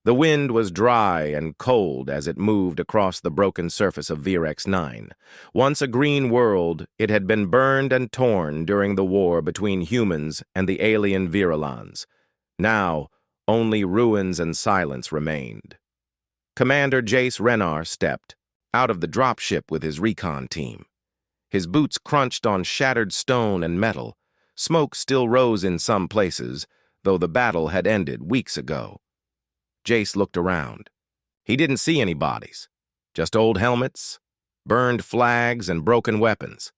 The wind was dry and cold as it moved across the broken surface of Virex 9. Once a green world, it had been burned and torn during the war between humans and the alien Virulons. Now, only ruins and silence remained. Commander Jace Renar stepped out of the dropship with his recon team. His boots crunched on shattered stone and metal. Smoke still rose in some places, though the battle had ended weeks ago. Jace looked around. He didn't see any bodies, just old helmets, burned flags, and broken weapons.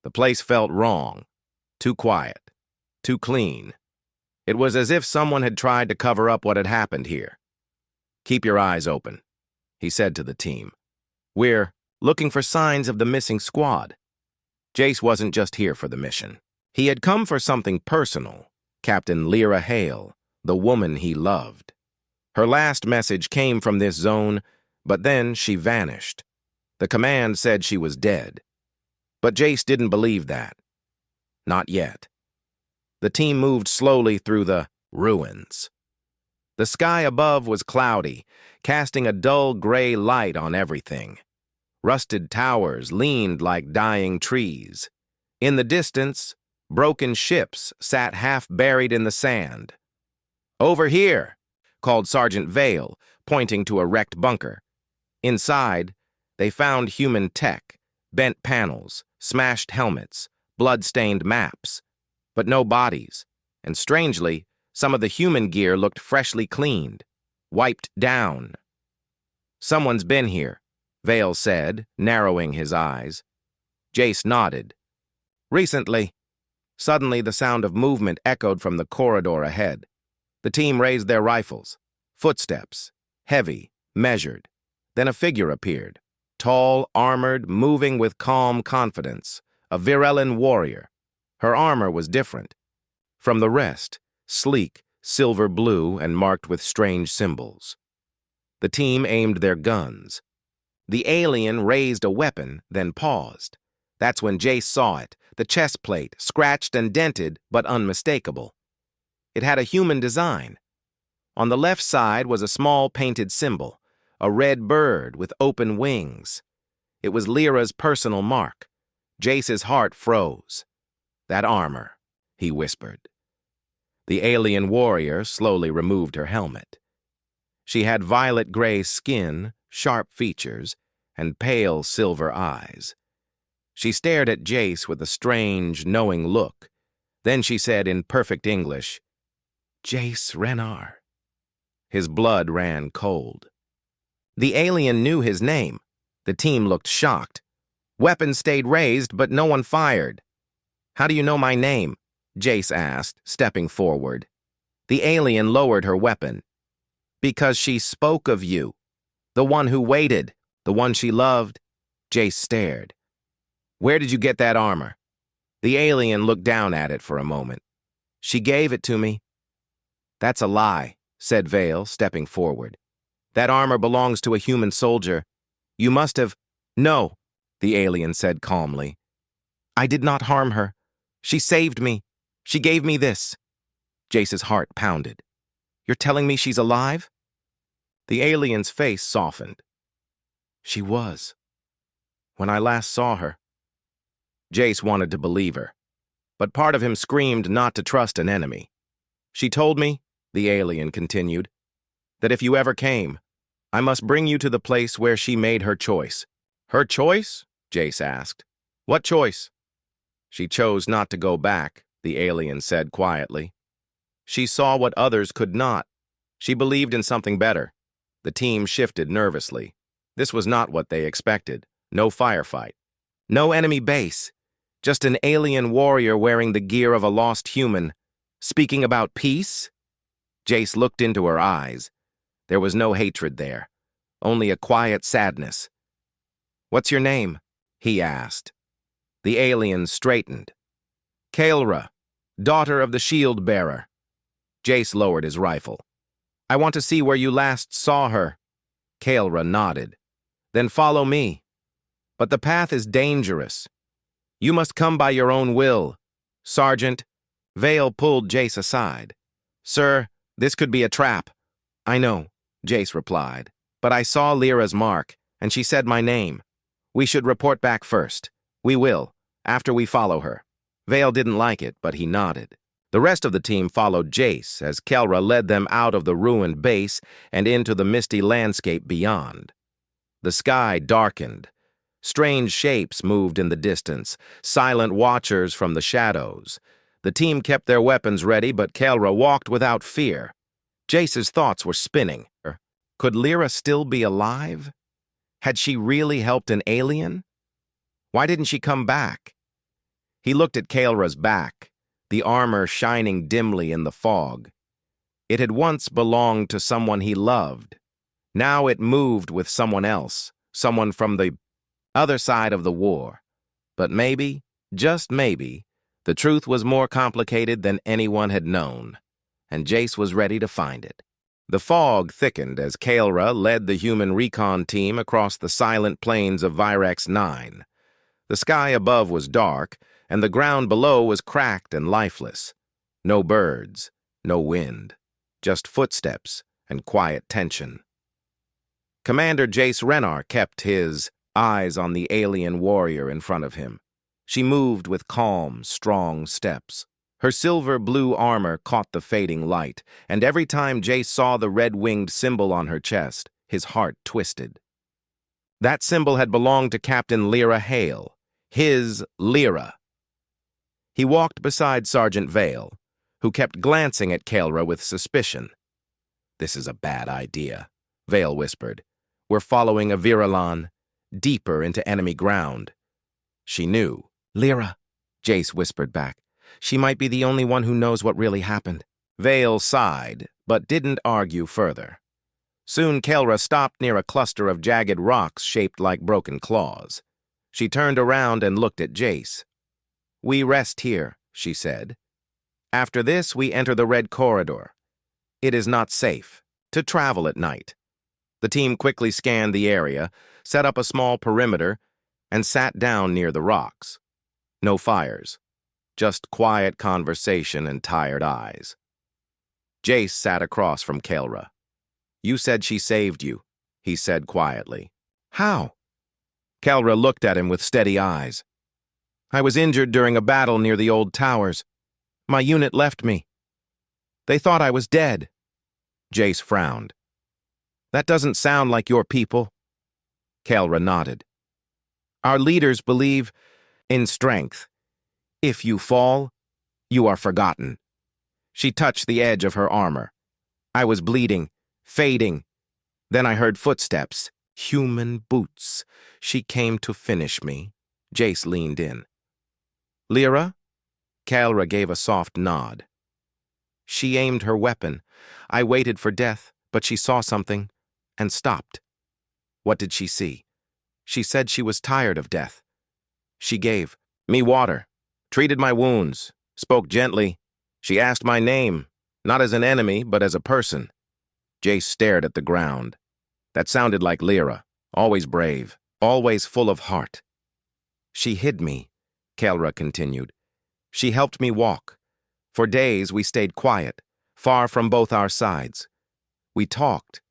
The place felt wrong, too quiet, too clean. It was as if someone had tried to cover up what had happened here. "Keep your eyes open," he said to the team. "We're looking for signs of the missing squad." Jace wasn't just here for the mission. He had come for something personal. Captain Lyra Hale, the woman he loved. Her last message came from this zone, but then she vanished. The command said she was dead. But Jace didn't believe that. Not yet. The team moved slowly through the ruins. The sky above was cloudy, casting a dull gray light on everything. Rusted towers leaned like dying trees. In the distance, broken ships sat half buried in the sand. "Over here," called Sergeant Vale, pointing to a wrecked bunker. Inside, they found human tech, bent panels, smashed helmets, blood-stained maps, but no bodies, and strangely, some of the human gear looked freshly cleaned, wiped down. "Someone's been here," Vale said, narrowing his eyes. Jace nodded. "Recently." Suddenly, the sound of movement echoed from the corridor ahead. The team raised their rifles. Footsteps, heavy, measured. Then a figure appeared, tall, armored, moving with calm confidence, a Virellan warrior. Her armor was different from the rest, sleek, silver blue, and marked with strange symbols. The team aimed their guns. The alien raised a weapon, then paused. That's when Jace saw it, the chest plate, scratched and dented, but unmistakable. It had a human design. On the left side was a small painted symbol, a red bird with open wings. It was Lyra's personal mark. Jace's heart froze. "That armor," he whispered. The alien warrior slowly removed her helmet. She had violet-gray skin, sharp features, and pale silver eyes. She stared at Jace with a strange, knowing look. Then she said in perfect English, "Jace Renar." His blood ran cold. The alien knew his name. The team looked shocked. Weapons stayed raised, but no one fired. "How do you know my name?" Jace asked, stepping forward. The alien lowered her weapon. "Because she spoke of you. The one who waited, the one she loved." Jace stared. "Where did you get that armor?" The alien looked down at it for a moment. "She gave it to me." "That's a lie," said Vale, stepping forward. "That armor belongs to a human soldier. You must have—" "No," the alien said calmly. "I did not harm her. She saved me. She gave me this." Jace's heart pounded. "You're telling me she's alive?" The alien's face softened. "She was. When I last saw her." Jace wanted to believe her, but part of him screamed not to trust an enemy. "She told me," the alien continued, "that if you ever came, I must bring you to the place where she made her choice." "Her choice?" Jace asked. "What choice?" "She chose not to go back," the alien said quietly. "She saw what others could not. She believed in something better." The team shifted nervously. This was not what they expected. No firefight. No enemy base. Just an alien warrior wearing the gear of a lost human. Speaking about peace? Jace looked into her eyes. There was no hatred there. Only a quiet sadness. "What's your name?" he asked. The alien straightened. "Kaelra, daughter of the shield bearer." Jace lowered his rifle. "I want to see where you last saw her." Kaelra nodded. "Then follow me. But the path is dangerous. You must come by your own will. Sergeant." Vale pulled Jace aside. "Sir, this could be a trap." "I know. Jace replied. But I saw Lyra's mark, and she said my name. We should report back first. We will, after we follow her. Vale didn't like it, but he nodded. The rest of the team followed Jace as Kelra led them out of the ruined base and into the misty landscape beyond. The sky darkened. Strange shapes moved in the distance, silent watchers from the shadows. The team kept their weapons ready, but Kelra walked without fear. Jace's thoughts were spinning. Could Lyra still be alive? Had she really helped an alien? Why didn't she come back? He looked at Kelra's back, the armor shining dimly in the fog. It had once belonged to someone he loved. Now it moved with someone else, someone from the other side of the war. But maybe, just maybe, the truth was more complicated than anyone had known, and Jace was ready to find it. The fog thickened as Kelra led the human recon team across the silent plains of Vierex 9. The sky above was dark, and the ground below was cracked and lifeless. No birds, no wind, just footsteps and quiet tension. Commander Jace Renar kept his eyes on the alien warrior in front of him. She moved with calm, strong steps. Her silver-blue armor caught the fading light, and every time Jace saw the red-winged symbol on her chest, his heart twisted. That symbol had belonged to Captain Lyra Hale, his Lyra. He walked beside Sergeant Vale, who kept glancing at Kelra with suspicion. "This is a bad idea," Vale whispered. "We're following a Virilan deeper into enemy ground." She knew. "Lyra," Jace whispered back. "She might be the only one who knows what really happened." Vale sighed, but didn't argue further. Soon Kelra stopped near a cluster of jagged rocks shaped like broken claws. She turned around and looked at Jace. "We rest here," she said. "After this, we enter the Red Corridor. It is not safe to travel at night." The team quickly scanned the area, set up a small perimeter, and sat down near the rocks. No fires, just quiet conversation and tired eyes. Jace sat across from Kelra. "You said she saved you," he said quietly. "How?" Kelra looked at him with steady eyes. "I was injured during a battle near the old towers. My unit left me. They thought I was dead." Jace frowned. "That doesn't sound like your people." Kelra nodded. "Our leaders believe in strength. If you fall, you are forgotten." She touched the edge of her armor. I was bleeding, fading. Then I heard footsteps. Human boots. She came to finish me. Jace leaned in. "Lyra?" Kelra gave a soft nod. She aimed her weapon. I waited for death, but she saw something and stopped. What did she see? She said she was tired of death. She gave me water, treated my wounds, spoke gently. She asked my name, not as an enemy, but as a person. Jace stared at the ground. That sounded like Lyra, always brave, always full of heart. "She hid me," Kelra continued. "She helped me walk. For days we stayed quiet, far from both our sides. We talked.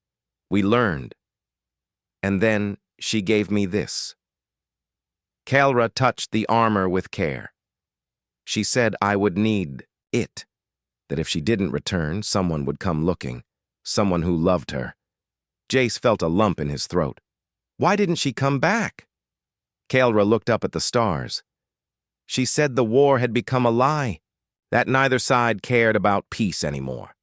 We learned. And then she gave me this." Kelra touched the armor with care. She said I would need it, that if she didn't return, someone would come looking, someone who loved her. Jace felt a lump in his throat. Why didn't she come back? Kelra looked up at the stars. She said the war had become a lie, that neither side cared about peace anymore.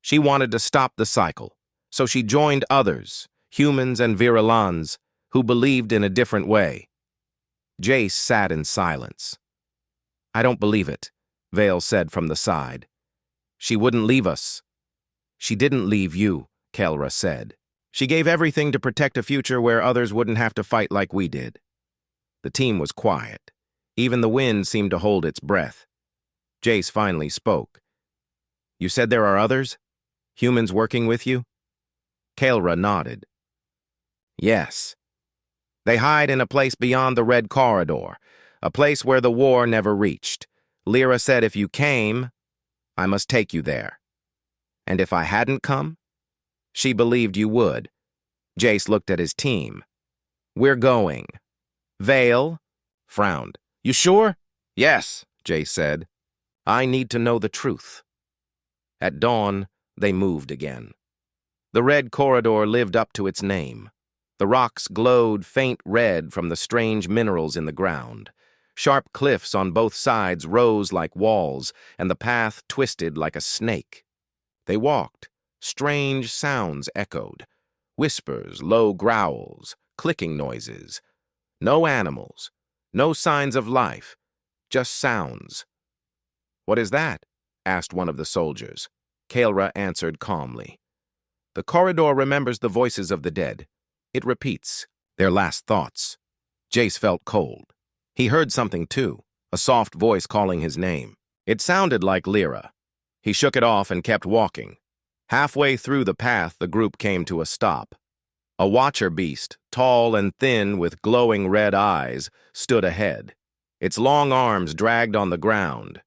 She wanted to stop the cycle, so she joined others, humans and Virilans, who believed in a different way. Jace sat in silence. "I don't believe it," Vale said from the side. "She wouldn't leave us." "She didn't leave you," Kelra said. "She gave everything to protect a future where others wouldn't have to fight like we did." The team was quiet. Even the wind seemed to hold its breath. Jace finally spoke. "You said there are others? Humans working with you?" Kelra nodded. "Yes. They hide in a place beyond the Red Corridor, a place where the war never reached. Lyra said if you came, I must take you there. And if I hadn't come, She believed you would. Jace looked at his team. We're going. Vale frowned. You sure? Yes, Jace said. I need to know the truth. At dawn, they moved again. The red corridor lived up to its name. The rocks glowed faint red from the strange minerals in the ground. Sharp cliffs on both sides rose like walls, and the path twisted like a snake. They walked. Strange sounds echoed. Whispers, low growls, clicking noises. No animals. No signs of life. Just sounds. What is that? Asked one of the soldiers. Kaelra answered calmly. The corridor remembers the voices of the dead. It repeats their last thoughts. Jace felt cold. He heard something too, a soft voice calling his name. It sounded like Lyra. He shook it off and kept walking. Halfway through the path, the group came to a stop. A watcher beast, tall and thin with glowing red eyes, stood ahead. Its long arms dragged on the ground.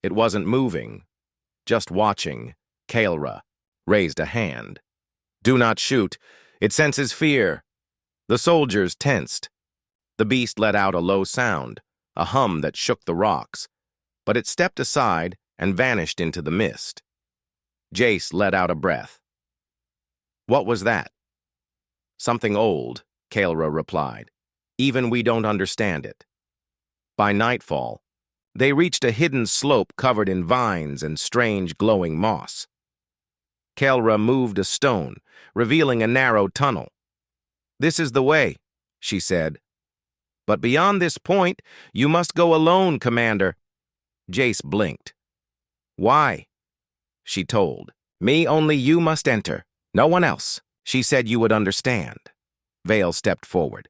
It wasn't moving, just watching. Kaelra raised a hand. Do not shoot. It senses fear. The soldiers tensed. The beast let out a low sound, a hum that shook the rocks, but it stepped aside and vanished into the mist. Jace let out a breath. What was that? Something old, Kaelra replied. Even we don't understand it. By nightfall, they reached a hidden slope covered in vines and strange glowing moss. Kaelra moved a stone, revealing a narrow tunnel. This is the way, she said. But beyond this point, you must go alone, Commander. Jace blinked. Why? She told. Me only you must enter. No one else. She said you would understand. Vale stepped forward.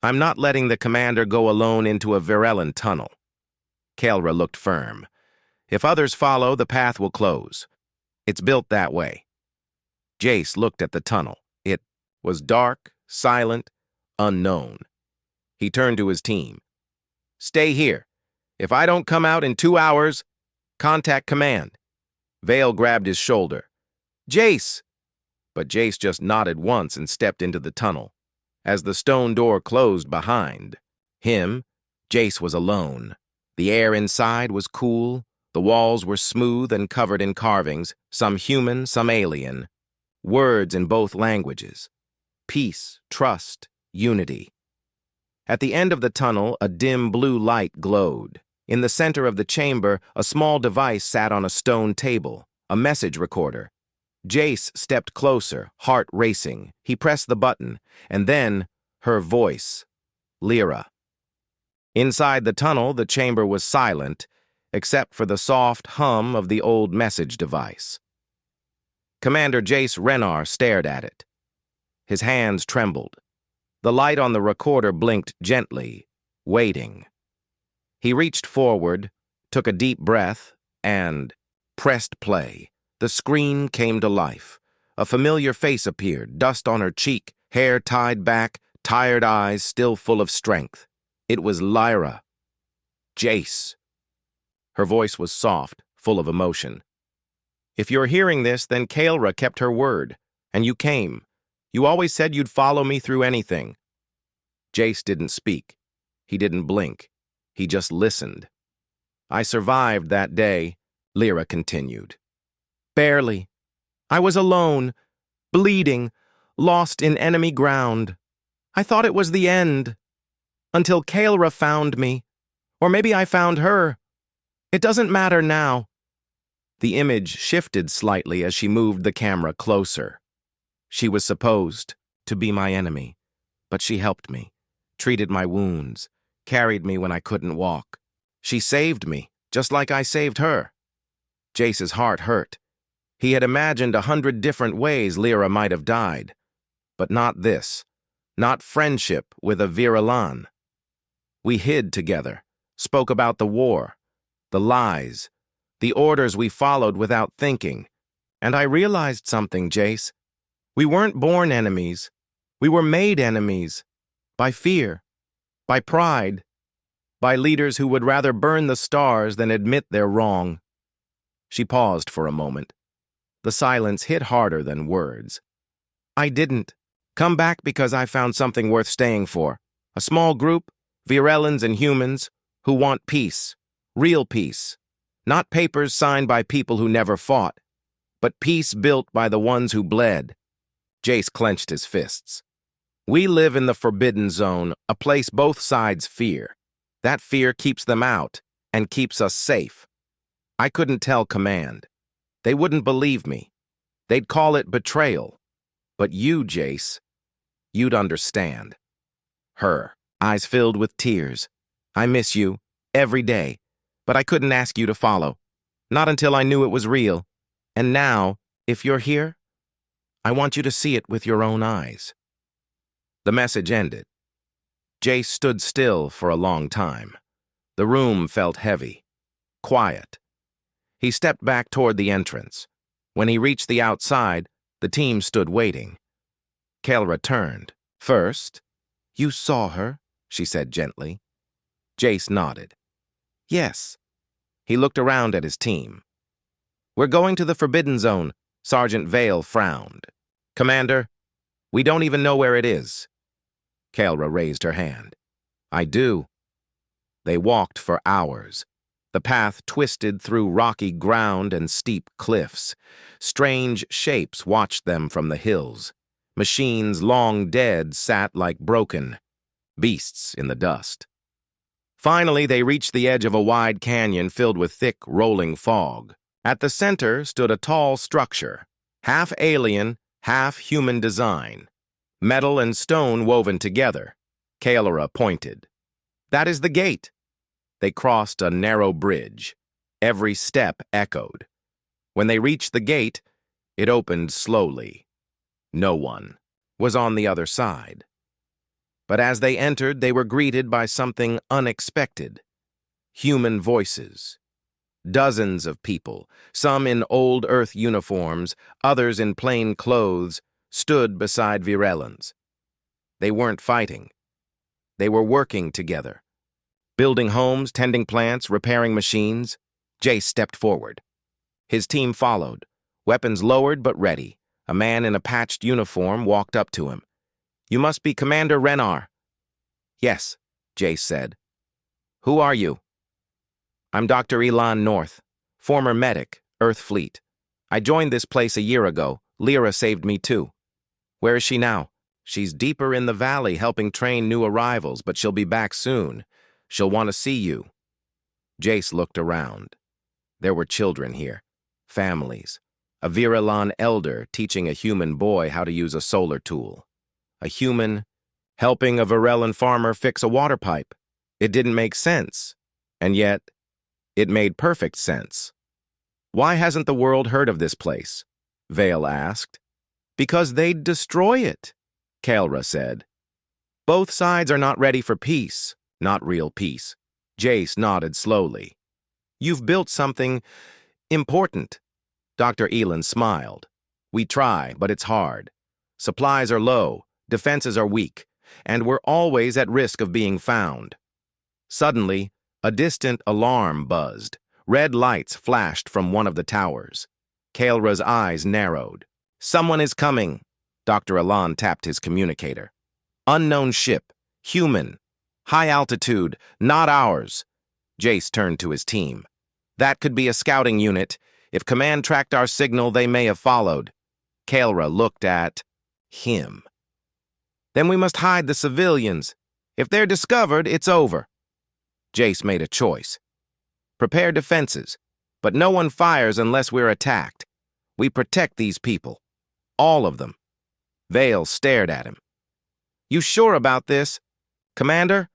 I'm not letting the commander go alone into a Virellan tunnel. Kaelra looked firm. If others follow, the path will close. It's built that way. Jace looked at the tunnel. It was dark, silent, unknown. He turned to his team. Stay here. If I don't come out in 2 hours, contact command. Vale grabbed his shoulder. Jace! But Jace just nodded once and stepped into the tunnel. As the stone door closed behind him, Jace was alone. The air inside was cool. The walls were smooth and covered in carvings, some human, some alien. Words in both languages. Peace, trust, unity. At the end of the tunnel, a dim blue light glowed. In the center of the chamber, a small device sat on a stone table, a message recorder. Jace stepped closer, heart racing. He pressed the button, and then her voice, Lyra. Inside the tunnel, the chamber was silent, except for the soft hum of the old message device. Commander Jace Renar stared at it. His hands trembled. The light on the recorder blinked gently, waiting. He reached forward, took a deep breath, and pressed play. The screen came to life. A familiar face appeared, dust on her cheek, hair tied back, tired eyes still full of strength. It was Lyra. Jace. Her voice was soft, full of emotion. If you're hearing this, then Kaelra kept her word, and you came. You always said you'd follow me through anything. Jace didn't speak. He didn't blink. He just listened. I survived that day, Lyra continued. Barely. I was alone, bleeding, lost in enemy ground. I thought it was the end. Until Kaelra found me. Or maybe I found her. It doesn't matter now. The image shifted slightly as she moved the camera closer. She was supposed to be my enemy, but she helped me, treated my wounds, carried me when I couldn't walk. She saved me, just like I saved her. Jace's heart hurt. He had imagined 100 different ways Lyra might have died, but not this, not friendship with a Virellan. We hid together, spoke about the war, the lies, the orders we followed without thinking, and I realized something, Jace. We weren't born enemies. We were made enemies. By fear. By pride. By leaders who would rather burn the stars than admit they're wrong. She paused for a moment. The silence hit harder than words. I didn't. Come back because I found something worth staying for. A small group, Virellans and humans, who want peace. Real peace. Not papers signed by people who never fought, but peace built by the ones who bled. Jace clenched his fists. We live in the Forbidden Zone, a place both sides fear. That fear keeps them out and keeps us safe. I couldn't tell Command. They wouldn't believe me. They'd call it betrayal. But you, Jace, you'd understand. Her, eyes filled with tears. I miss you, every day, but I couldn't ask you to follow. Not until I knew it was real. And now, if you're here, I want you to see it with your own eyes. The message ended. Jace stood still for a long time. The room felt heavy, quiet. He stepped back toward the entrance. When he reached the outside, the team stood waiting. Kaelra turned. First, you saw her, she said gently. Jace nodded. Yes. He looked around at his team. We're going to the Forbidden Zone, Sergeant Vale frowned. Commander, we don't even know where it is. Kaelra raised her hand. I do. They walked for hours. The path twisted through rocky ground and steep cliffs. Strange shapes watched them from the hills. Machines long dead sat like broken beasts in the dust. Finally, they reached the edge of a wide canyon filled with thick, rolling fog. At the center stood a tall structure, half alien, half human design. Metal and stone woven together. Kaelra pointed. That is the gate. They crossed a narrow bridge. Every step echoed. When they reached the gate, it opened slowly. No one was on the other side. But as they entered, they were greeted by something unexpected. Human voices. Dozens of people, some in old Earth uniforms, others in plain clothes, stood beside Virellans. They weren't fighting. They were working together. Building homes, tending plants, repairing machines. Jace stepped forward. His team followed, weapons lowered but ready. A man in a patched uniform walked up to him. You must be Commander Renar. Yes, Jace said. Who are you? I'm Dr. Elan North, former medic, Earth Fleet. I joined this place a year ago. Lyra saved me too. Where is she now? She's deeper in the valley helping train new arrivals, but she'll be back soon. She'll want to see you. Jace looked around. There were children here, families. A Virellan elder teaching a human boy how to use a solar tool. A human helping a Virellan farmer fix a water pipe. It didn't make sense, and yet it made perfect sense. Why hasn't the world heard of this place? Vale asked. Because they'd destroy it, Kaelra said. Both sides are not ready for peace, not real peace. Jace nodded slowly. You've built something important. Dr. Elan smiled. We try, but it's hard. Supplies are low, defenses are weak, and we're always at risk of being found. Suddenly, a distant alarm buzzed. Red lights flashed from one of the towers. Kaelra's eyes narrowed. Someone is coming. Dr. Elan tapped his communicator. Unknown ship. Human. High altitude. Not ours. Jace turned to his team. That could be a scouting unit. If Command tracked our signal, they may have followed. Kaelra looked at him. Then we must hide the civilians. If they're discovered, it's over. Jace made a choice. Prepare defenses, but no one fires unless we're attacked. We protect these people. All of them. Vale stared at him. You sure about this? Commander?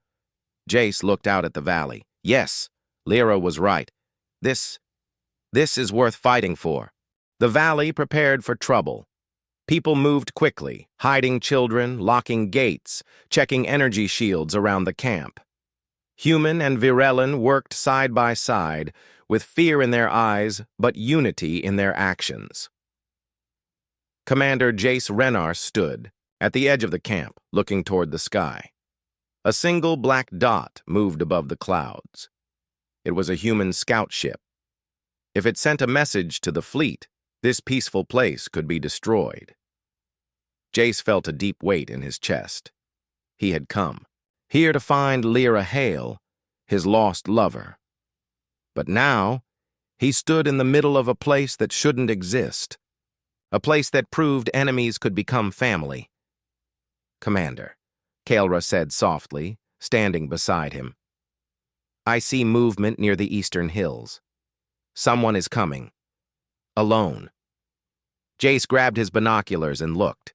Jace looked out at the valley. Yes, Lyra was right. This is worth fighting for. The valley prepared for trouble. People moved quickly, hiding children, locking gates, checking energy shields around the camp. Human and Virellan worked side by side, with fear in their eyes, but unity in their actions. Commander Jace Renar stood at the edge of the camp, looking toward the sky. A single black dot moved above the clouds. It was a human scout ship. If it sent a message to the fleet, this peaceful place could be destroyed. Jace felt a deep weight in his chest. He had come, here to find Lyra Hale, his lost lover. But now, he stood in the middle of a place that shouldn't exist, a place that proved enemies could become family. "Commander," Kaelra said softly, standing beside him. "I see movement near the eastern hills. Someone is coming. Alone." Jace grabbed his binoculars and looked.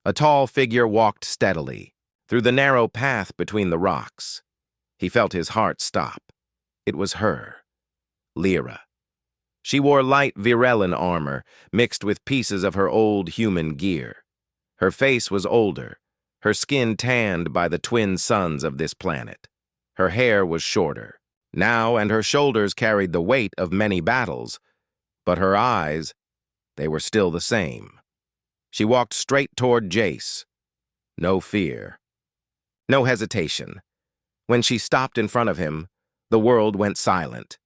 A tall figure walked steadily through the narrow path between the rocks. He felt his heart stop. It was her, Lyra. She wore light Virelin armor mixed with pieces of her old human gear. Her face was older, her skin tanned by the twin suns of this planet. Her hair was shorter now, and her shoulders carried the weight of many battles, but her eyes, they were still the same. She walked straight toward Jace. No fear. No hesitation. When she stopped in front of him, the world went silent.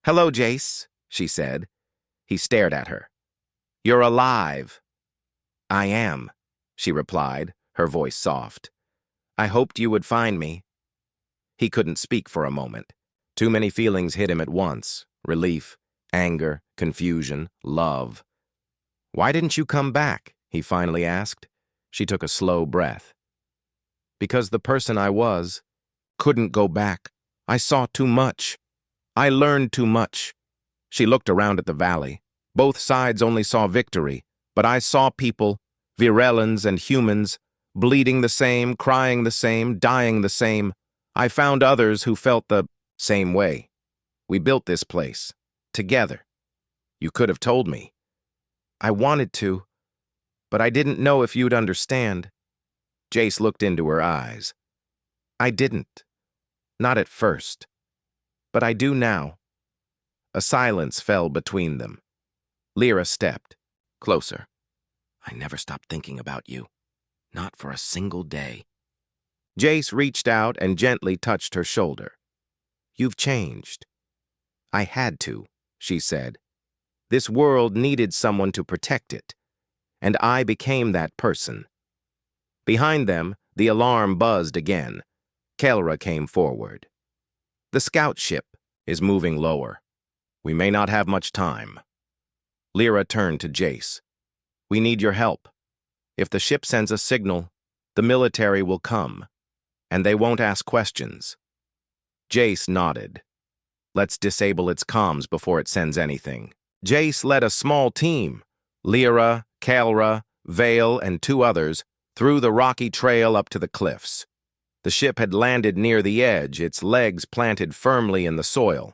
"Hello, Jace," she said. He stared at her. "You're alive." "I am," she replied, her voice soft. "I hoped you would find me." He couldn't speak for a moment. Too many feelings hit him at once: relief, anger, confusion, love. "Why didn't you come back?" he finally asked. She took a slow breath. "Because the person I was couldn't go back. I saw too much. I learned too much." She looked around at the valley. Both sides only saw victory, but I saw people, Virelins and humans, bleeding the same, crying the same, dying the same. I found others who felt the same way. We built this place, together. You could have told me. I wanted to, but I didn't know if you'd understand. Jace looked into her eyes. I didn't. Not at first. But I do now. A silence fell between them. Lyra stepped closer. I never stopped thinking about you. Not for a single day. Jace reached out and gently touched her shoulder. You've changed. I had to, she said. This world needed someone to protect it, and I became that person. Behind them, the alarm buzzed again. Kaelra came forward. The scout ship is moving lower. We may not have much time. Lyra turned to Jace. We need your help. If the ship sends a signal, the military will come, and they won't ask questions. Jace nodded. Let's disable its comms before it sends anything. Jace led a small team, Lyra, Kaelra, Vale, and 2 others, through the rocky trail up to the cliffs. The ship had landed near the edge, its legs planted firmly in the soil.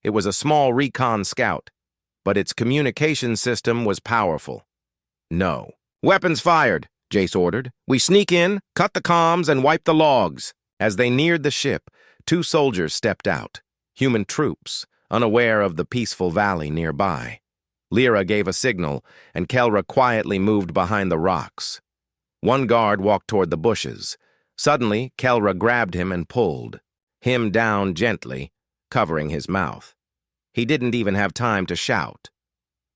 It was a small recon scout, but its communication system was powerful. No. Weapons fired, Jace ordered. We sneak in, cut the comms, and wipe the logs. As they neared the ship, 2 soldiers stepped out, human troops, unaware of the peaceful valley nearby. Lyra gave a signal, and Kaelra quietly moved behind the rocks. One guard walked toward the bushes. Suddenly, Kaelra grabbed him and pulled him down gently, covering his mouth. He didn't even have time to shout.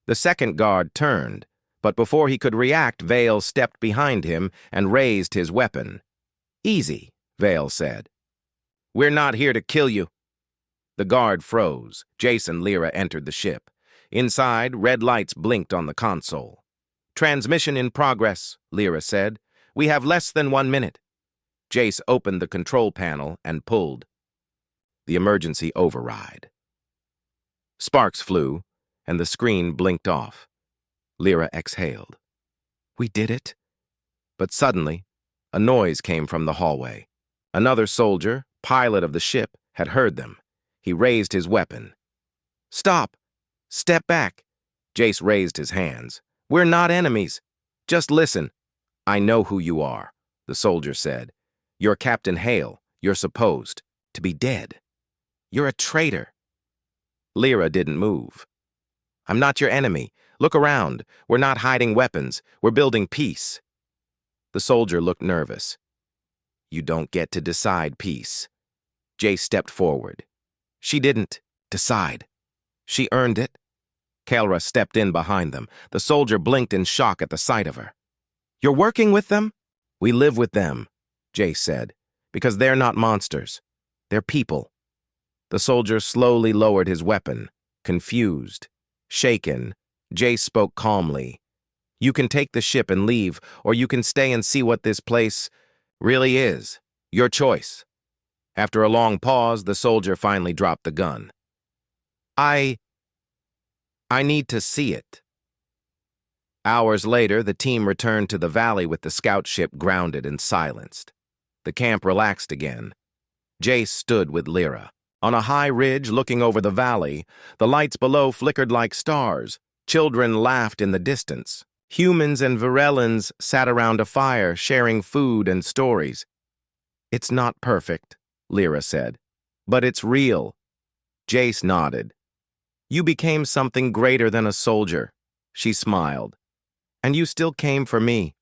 The second guard turned, but before he could react, Vale stepped behind him and raised his weapon. Easy, Vale said. We're not here to kill you. The guard froze. Jace and Lyra entered the ship. Inside, red lights blinked on the console. Transmission in progress, Lyra said. We have less than 1 minute. Jace opened the control panel and pulled. The emergency override. Sparks flew, and the screen blinked off. Lyra exhaled. We did it. But suddenly, a noise came from the hallway. Another soldier, pilot of the ship, had heard them. He raised his weapon. Stop! Step back! Jace raised his hands. We're not enemies. Just listen. I know who you are, the soldier said. You're Captain Hale. You're supposed to be dead. You're a traitor. Lyra didn't move. I'm not your enemy. Look around. We're not hiding weapons. We're building peace. The soldier looked nervous. You don't get to decide peace. Jace stepped forward. She didn't decide. She earned it. Kaelra stepped in behind them. The soldier blinked in shock at the sight of her. You're working with them? We live with them, Jace said, because they're not monsters. They're people. The soldier slowly lowered his weapon, confused. Shaken, Jace spoke calmly. You can take the ship and leave, or you can stay and see what this place really is. Your choice. After a long pause, the soldier finally dropped the gun. I need to see it. Hours later, the team returned to the valley with the scout ship grounded and silenced. The camp relaxed again. Jace stood with Lyra. On a high ridge looking over the valley, the lights below flickered like stars. Children laughed in the distance. Humans and Virellans sat around a fire, sharing food and stories. It's not perfect, Lyra said, but it's real. Jace nodded. You became something greater than a soldier, she smiled. And you still came for me.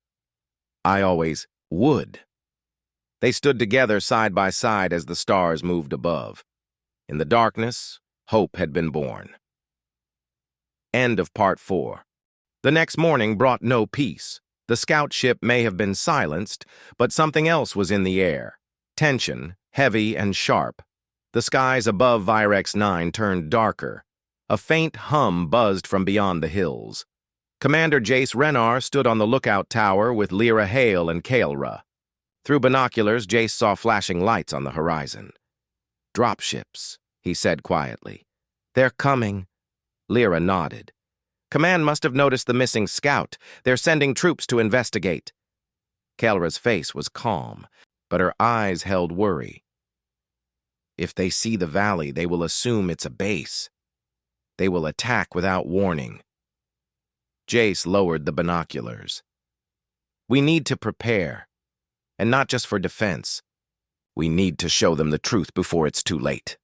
I always would. They stood together side by side as the stars moved above. In the darkness, hope had been born. End of Part 4. The next morning brought no peace. The scout ship may have been silenced, but something else was in the air. Tension, heavy and sharp. The skies above Vierex 9 turned darker. A faint hum buzzed from beyond the hills. Commander Jace Renar stood on the lookout tower with Lyra Hale and Kael'ra. Through binoculars, Jace saw flashing lights on the horizon. Dropships, he said quietly. They're coming. Lyra nodded. Command must have noticed the missing scout. They're sending troops to investigate. Kael'ra's face was calm, but her eyes held worry. If they see the valley, they will assume it's a base. They will attack without warning. Jace lowered the binoculars. We need to prepare, and not just for defense. We need to show them the truth before it's too late.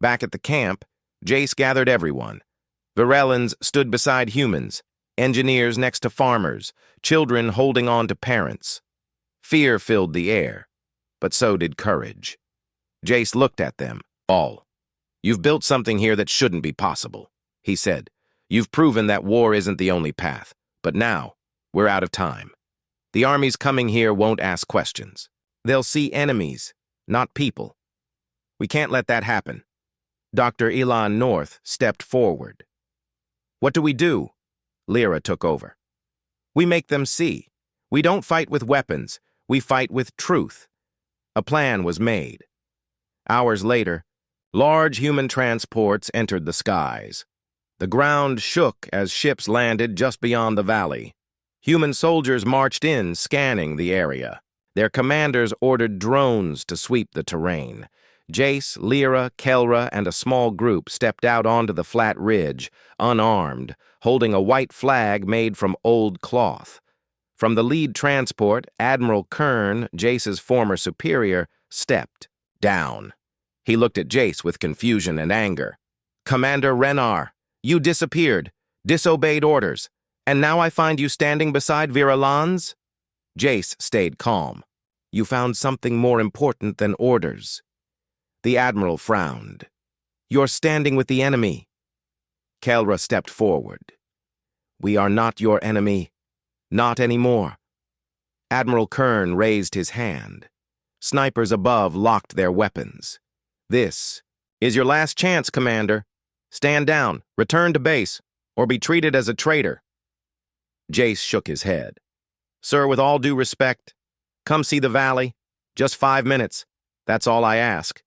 Back at the camp, Jace gathered everyone. Virellans stood beside humans, engineers next to farmers, children holding on to parents. Fear filled the air, but so did courage. Jace looked at them, all. You've built something here that shouldn't be possible, he said. You've proven that war isn't the only path, but now, we're out of time. The armies coming here won't ask questions. They'll see enemies, not people. We can't let that happen. Dr. Elon North stepped forward. What do we do? Lyra took over. We make them see. We don't fight with weapons. We fight with truth. A plan was made. Hours later, large human transports entered the skies. The ground shook as ships landed just beyond the valley. Human soldiers marched in, scanning the area. Their commanders ordered drones to sweep the terrain. Jace, Lyra, Kael'ra, and a small group stepped out onto the flat ridge, unarmed, holding a white flag made from old cloth. From the lead transport, Admiral Kern, Jace's former superior, stepped down. He looked at Jace with confusion and anger. Commander Renar, you disappeared, disobeyed orders, and now I find you standing beside Virellans? Jace stayed calm. You found something more important than orders. The Admiral frowned. You're standing with the enemy. Kael'ra stepped forward. We are not your enemy. Not anymore. Admiral Kern raised his hand. Snipers above locked their weapons. This is your last chance, Commander. Stand down, return to base, or be treated as a traitor. Jace shook his head. Sir, with all due respect, come see the valley. Just 5 minutes. That's all I ask.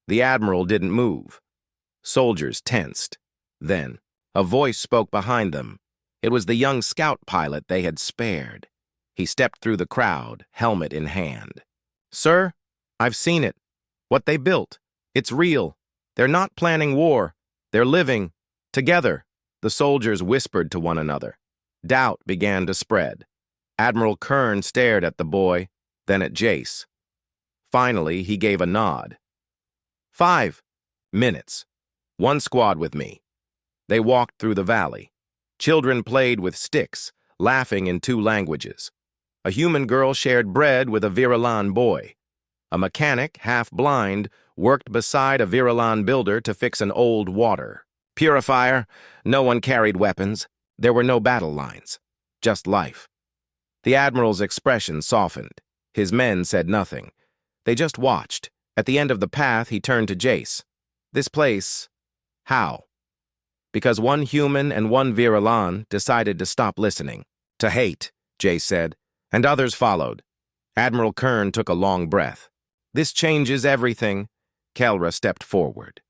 The Admiral didn't move. Soldiers tensed. Then, a voice spoke behind them. It was the young scout pilot they had spared. He stepped through the crowd, helmet in hand. Sir, I've seen it. What they built. It's real. They're not planning war. They're living. Together. The soldiers whispered to one another. Doubt began to spread. Admiral Kern stared at the boy, then at Jace. Finally, he gave a nod. 5 minutes. One squad with me. They walked through the valley. Children played with sticks, laughing in 2 languages. A human girl shared bread with a Virellan boy. A mechanic, half blind, worked beside a Virellan builder to fix an old water purifier. No one carried weapons. There were no battle lines. Just life. The Admiral's expression softened. His men said nothing. They just watched. At the end of the path, he turned to Jace. This place, how? Because one human and one Viralan decided to stop listening. To hate, Jace said, and others followed. Admiral Kern took a long breath. This changes everything. Kelra stepped forward.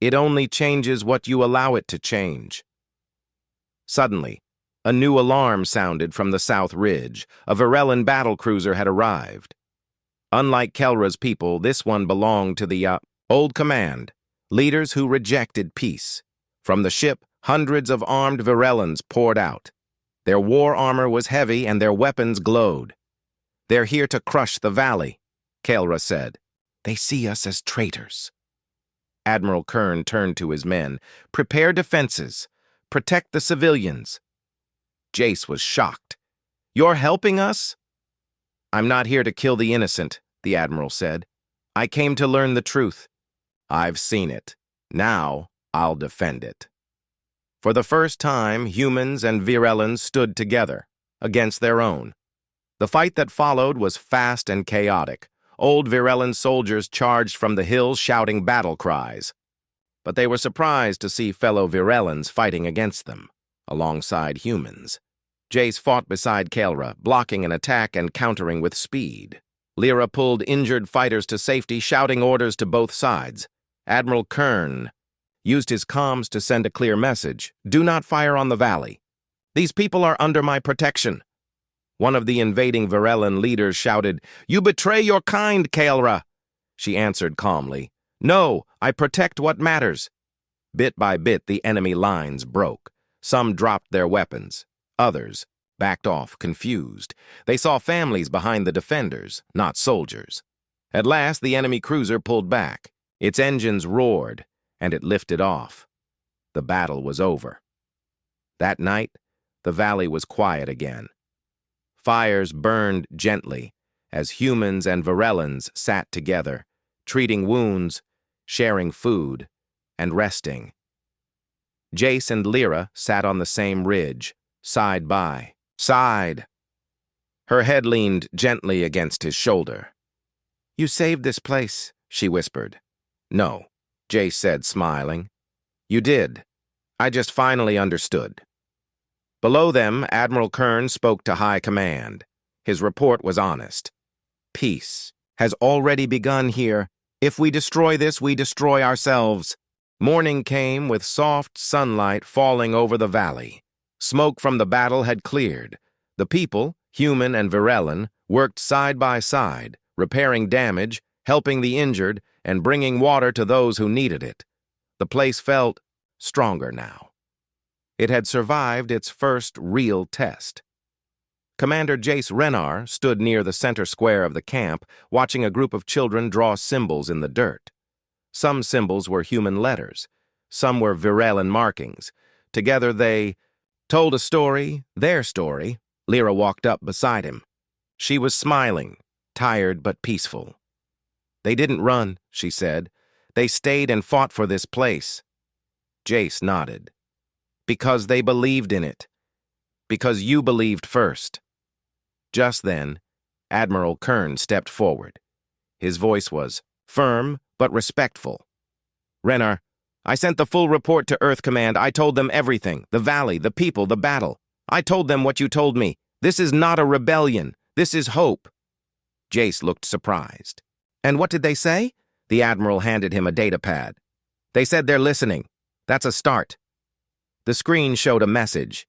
It only changes what you allow it to change. Suddenly, a new alarm sounded from the South Ridge. A Virellan battlecruiser had arrived. Unlike Kelra's people, this one belonged to the Old Command, leaders who rejected peace. From the ship, hundreds of armed Virellans poured out. Their war armor was heavy and their weapons glowed. They're here to crush the valley, Kelra said. They see us as traitors. Admiral Kern turned to his men. Prepare defenses. Protect the civilians. Jace was shocked. You're helping us? I'm not here to kill the innocent, the Admiral said. I came to learn the truth. I've seen it. Now I'll defend it. For the first time, humans and Virellans stood together, against their own. The fight that followed was fast and chaotic. Old Virellan soldiers charged from the hills shouting battle cries. But they were surprised to see fellow Virellans fighting against them, alongside humans. Jace fought beside Kelra, blocking an attack and countering with speed. Lyra pulled injured fighters to safety, shouting orders to both sides. Admiral Kern used his comms to send a clear message. Do not fire on the valley. These people are under my protection. One of the invading Virellan leaders shouted, You betray your kind, Kelra. She answered calmly, No, I protect what matters. Bit by bit, the enemy lines broke. Some dropped their weapons. Others backed off, confused. They saw families behind the defenders, not soldiers. At last, the enemy cruiser pulled back. Its engines roared, and it lifted off. The battle was over. That night, the valley was quiet again. Fires burned gently as humans and Virellans sat together, treating wounds, sharing food, and resting. Jace and Lyra sat on the same ridge, side by side. Her head leaned gently against his shoulder. You saved this place, she whispered. No, Jace said, smiling. You did. I just finally understood. Below them, Admiral Kern spoke to High Command. His report was honest. Peace has already begun here. If we destroy this, we destroy ourselves. Morning came with soft sunlight falling over the valley. Smoke from the battle had cleared. The people, human and Virellan, worked side by side, repairing damage, helping the injured, and bringing water to those who needed it. The place felt stronger now. It had survived its first real test. Commander Jace Renar stood near the center square of the camp, watching a group of children draw symbols in the dirt. Some symbols were human letters. Some were Virellan markings. Together they told a story, their story. Lyra walked up beside him. She was smiling, tired but peaceful. They didn't run, she said. They stayed and fought for this place. Jace nodded. Because they believed in it. Because you believed first. Just then, Admiral Kern stepped forward. His voice was firm but respectful. Renar, I sent the full report to Earth Command. I told them everything. The valley, the people, the battle. I told them what you told me. This is not a rebellion. This is hope. Jace looked surprised. And what did they say? The Admiral handed him a data pad. They said they're listening. That's a start. The screen showed a message.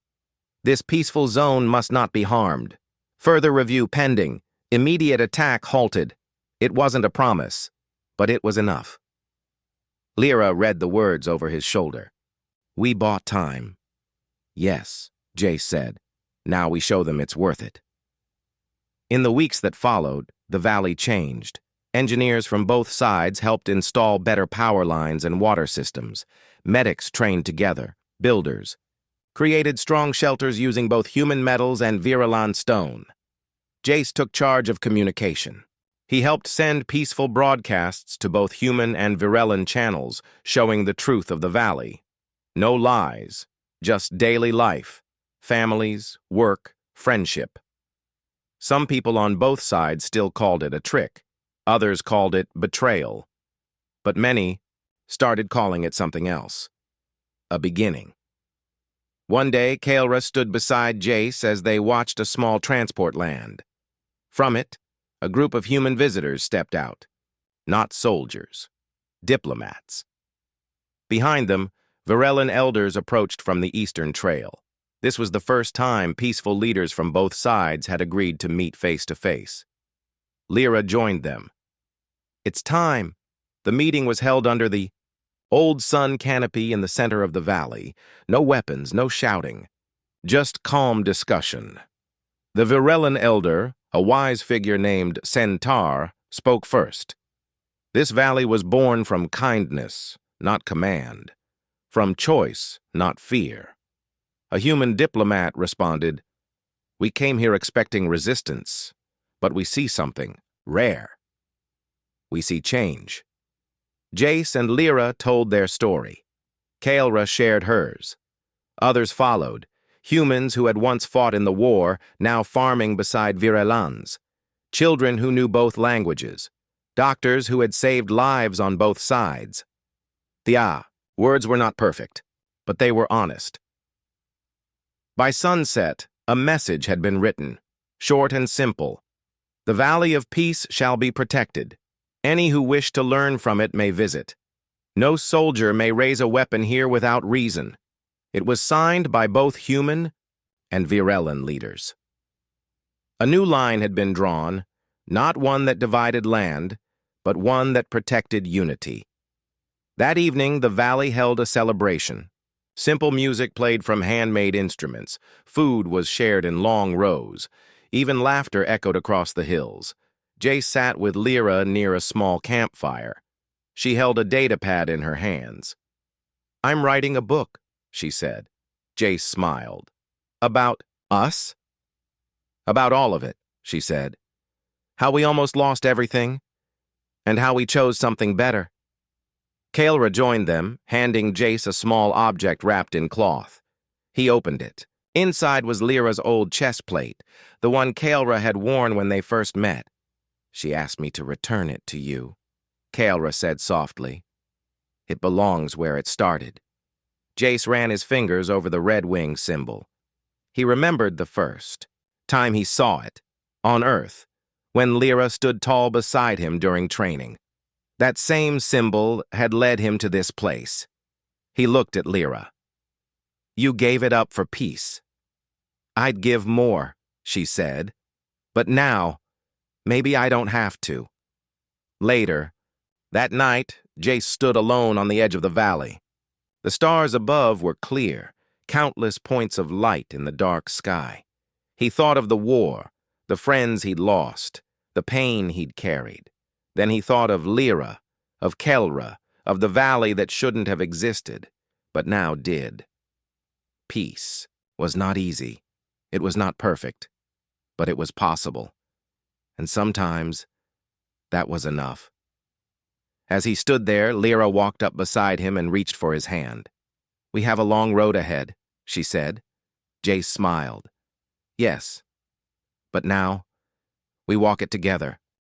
This peaceful zone must not be harmed. Further review pending. Immediate attack halted. It wasn't a promise, but it was enough. Lyra read the words over his shoulder. We bought time. Yes, Jace said. Now we show them it's worth it. In the weeks that followed, the valley changed. Engineers from both sides helped install better power lines and water systems. Medics trained together. Builders created strong shelters using both human metals and Virellan stone. Jace took charge of communication. He helped send peaceful broadcasts to both human and Virellan channels, showing the truth of the valley. No lies, just daily life, families, work, friendship. Some people on both sides still called it a trick. Others called it betrayal. But many started calling it something else. A beginning. One day, Kaelra stood beside Jace as they watched a small transport land. From it, a group of human visitors stepped out. Not soldiers. Diplomats. Behind them, Virellan elders approached from the Eastern Trail. This was the first time peaceful leaders from both sides had agreed to meet face to face. Lyra joined them. It's time. The meeting was held under the old sun canopy in the center of the valley. No weapons, no shouting. Just calm discussion. The Virellan elder, a wise figure named Centaur, spoke first. This valley was born from kindness, not command. From choice, not fear. A human diplomat responded, "We came here expecting resistance, but we see something rare. We see change." Jace and Lyra told their story. Kaelra shared hers. Others followed, humans who had once fought in the war, now farming beside Virellans, children who knew both languages, doctors who had saved lives on both sides. Words were not perfect, but they were honest. By sunset, a message had been written, short and simple. The Valley of Peace shall be protected. Any who wish to learn from it may visit. No soldier may raise a weapon here without reason. It was signed by both human and Virellan leaders. A new line had been drawn, not one that divided land, but one that protected unity. That evening, the valley held a celebration. Simple music played from handmade instruments. Food was shared in long rows. Even laughter echoed across the hills. Jace sat with Lyra near a small campfire. She held a datapad in her hands. "I'm writing a book," she said. Jace smiled. "About us?" "About all of it," she said. "How we almost lost everything, and how we chose something better." Kaelra joined them, handing Jace a small object wrapped in cloth. He opened it. Inside was Lyra's old chest plate, the one Kaelra had worn when they first met. "She asked me to return it to you," Kaelra said softly. "It belongs where it started." Jace ran his fingers over the red wing symbol. He remembered the first time he saw it, on Earth, when Lyra stood tall beside him during training. That same symbol had led him to this place. He looked at Lyra. "You gave it up for peace." "I'd give more," she said. "But now, maybe I don't have to." Later, that night, Jace stood alone on the edge of the valley. The stars above were clear, countless points of light in the dark sky. He thought of the war, the friends he'd lost, the pain he'd carried. Then he thought of Lyra, of Kaelra, of the valley that shouldn't have existed, but now did. Peace was not easy. It was not perfect, but it was possible. And sometimes, that was enough. As he stood there, Lyra walked up beside him and reached for his hand. "We have a long road ahead," she said. Jace smiled. "Yes, but now, we walk it together."